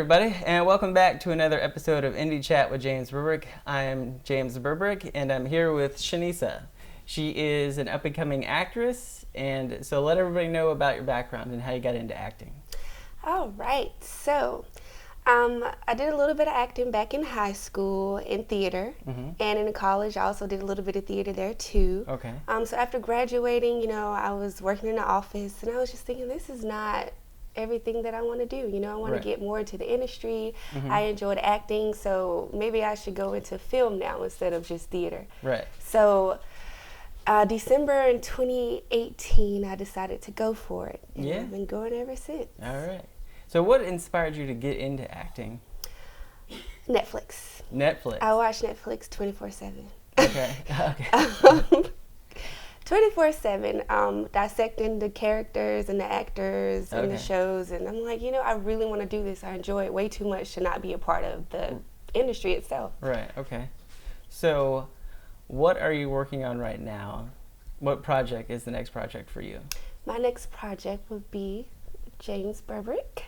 everybody, and welcome back to another episode of Indie Chat with James Berberich. I'm James Berberich, and I'm here with Shanisa. She is an up-and-coming actress, and so let everybody know about your background and how you got into acting. All right, so I did a little bit of acting back in high school in theater, and in college I also did a little bit of theater there too. Okay. So after graduating, I was working in the office, and I was just thinking, this is not everything that I want to do. I want to get more into the industry. I enjoyed acting, so maybe I should go into film now instead of just theater. Right. So December in 2018, I decided to go for it, and I've been going ever since. All right. So what inspired you to get into acting? Netflix. Netflix. I watch Netflix 24/7. Okay. Okay. 24/7, dissecting the characters and the actors and the shows, and I'm like, I really want to do this. I enjoy it way too much to not be a part of the industry itself. Right, okay. So what are you working on right now? What project is the next project for you? My next project would be James Berberich.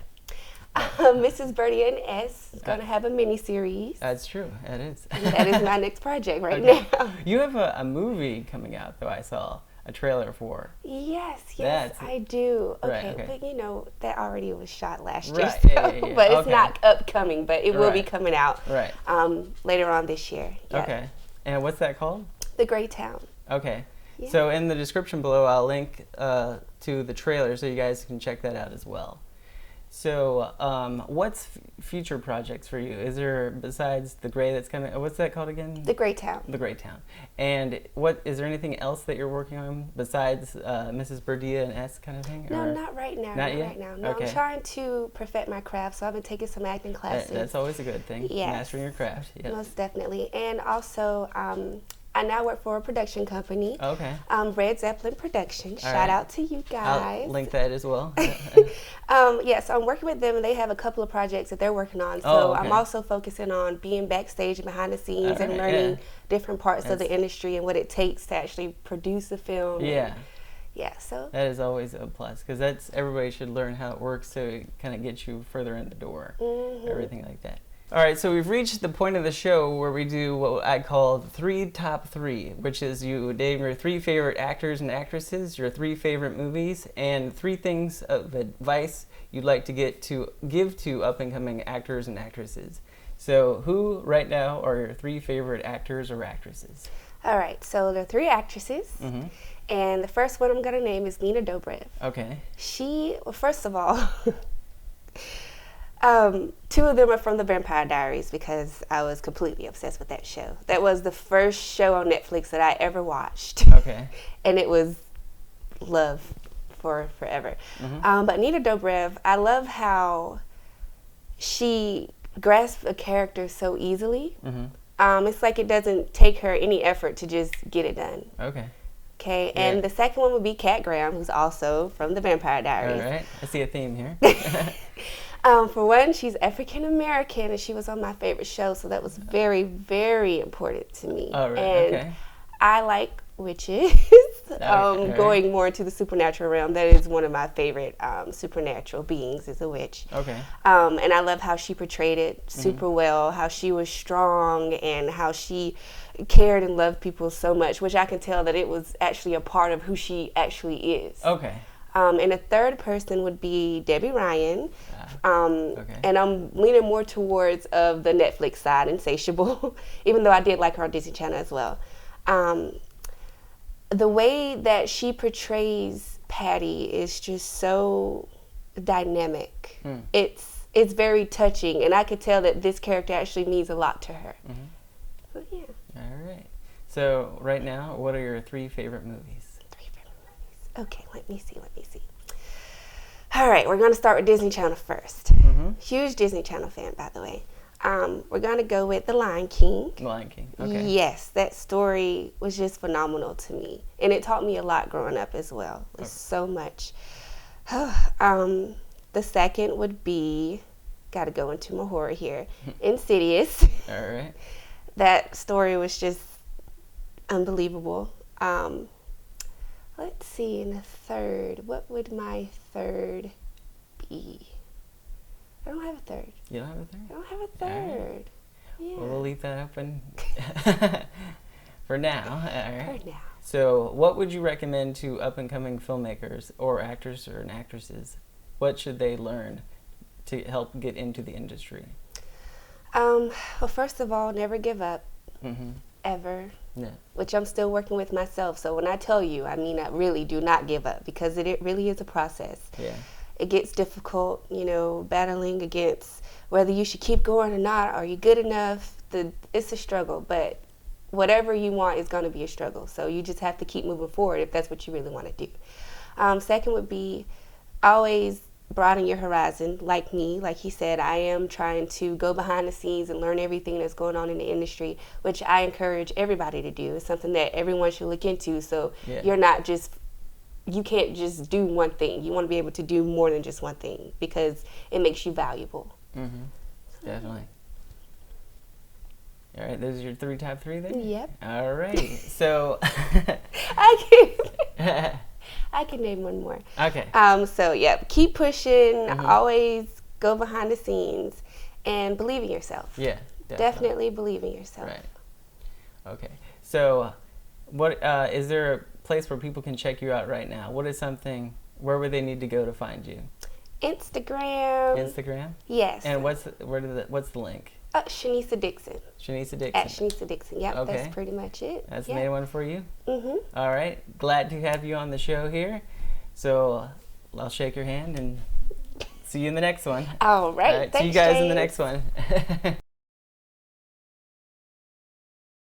Mrs. Birdie and S is going to have a mini-series. That's true, it is. And that is my next project now. You have a movie coming out, though, I saw a trailer for. Yes, I do. Okay, right, but that already was shot last year. Right, So, yeah. But it's not upcoming, but it will be coming out later on this year. Yeah. Okay, and what's that called? The Gray Town. Okay, yeah. So in the description below, I'll link to the trailer so you guys can check that out as well. So, what's future projects for you? Is there, besides The Gray that's coming, what's that called again? The Gray Town. The Gray Town. And is there anything else that you're working on besides Mrs. Birdie and S kind of thing? No, not right now. Not yet? Right now. No, okay. I'm trying to perfect my craft, so I've been taking some acting classes. That's always a good thing. Yes. Mastering your craft. Yep. Most definitely. And also, I now work for a production company. Okay. Red Zeppelin Productions. Shout out to you guys. I'll link that as well. So I'm working with them, and they have a couple of projects that they're working on. So I'm also focusing on being backstage and behind the scenes and learning different parts of the industry and what it takes to actually produce a film. Yeah. So that is always a plus, because everybody should learn how it works to kind of get you further in the door. Everything like that. All right, so we've reached the point of the show where we do what I call the top three, which is you name your 3 favorite actors and actresses, your 3 favorite movies, and 3 things of advice you'd like to give to up-and-coming actors and actresses. So who right now are your 3 favorite actors or actresses? All right, so there are 3 actresses, and the first one I'm going to name is Nina Dobrev. Okay. First of all... 2 of them are from The Vampire Diaries, because I was completely obsessed with that show. That was the first show on Netflix that I ever watched. Okay. And it was love for forever. But Nina Dobrev, I love how she grasps a character so easily. It's like it doesn't take her any effort to just get it done. Okay, and the second one would be Kat Graham, who's also from The Vampire Diaries. All right, I see a theme here. For one, she's African American, and she was on my favorite show, so that was very, very important to me. Oh, right. And I like witches. Going more into the supernatural realm, that is one of my favorite supernatural beings, is a witch. Okay. And I love how she portrayed it super well, how she was strong and how she cared and loved people so much, which I can tell that it was actually a part of who she actually is. Okay. And a third person would be Debbie Ryan. And I'm leaning more towards the Netflix side, Insatiable, even though I did like her on Disney Channel as well. The way that she portrays Patty is just so dynamic. It's very touching, and I could tell that this character actually means a lot to her. So, yeah. All right. So right now, what are your 3 favorite movies? 3 favorite movies. Okay, let me see. All right, we're going to start with Disney Channel first. Huge Disney Channel fan, by the way. We're going to go with The Lion King. The Lion King, okay. Yes, that story was just phenomenal to me. And it taught me a lot growing up as well. It was so much. The second would be, got to go into my horror here, Insidious. All right. That story was just unbelievable. Let's see, in the third, what would my third be? I don't have a third. You don't have a third? I don't have a third. Right. Yeah. Well, we'll leave that open for now. All right. For now. So, what would you recommend to up-and-coming filmmakers or actors or actresses? What should they learn to help get into the industry? Well, first of all, never give up. Mm-hmm. Ever. Yeah. Which I'm still working with myself. So when I tell you, I mean, I really do not give up, because it really is a process. Yeah. It gets difficult, you know, battling against whether you should keep going or not. Are you good enough? It's a struggle, but whatever you want is going to be a struggle. So you just have to keep moving forward if that's what you really want to do. Second would be always broaden your horizon. Like me, like he said, I am trying to go behind the scenes and learn everything that's going on in the industry, which I encourage everybody to do. It's something that everyone should look into. So you're not just, you can't just do one thing. You want to be able to do more than just one thing, because it makes you valuable. Mm-hmm. Definitely. All right, those are your top three there? Yep. All right. So I can name one more. Okay. So yeah, keep pushing, always go behind the scenes, and believe in yourself. Yeah. Definitely believe in yourself. Right. Okay. So what is there a place where people can check you out right now? What is something, where would they need to go to find you? Instagram. Yes. And what's the link? Shanisa Dixon. Shanisa Dixon. At Shanisa Dixon. Yep, Okay. that's pretty much it. That's the main one for you? Mm-hmm. All right. Glad to have you on the show here. So I'll shake your hand and see you in the next one. All right. Thanks, see you guys in the James. next one.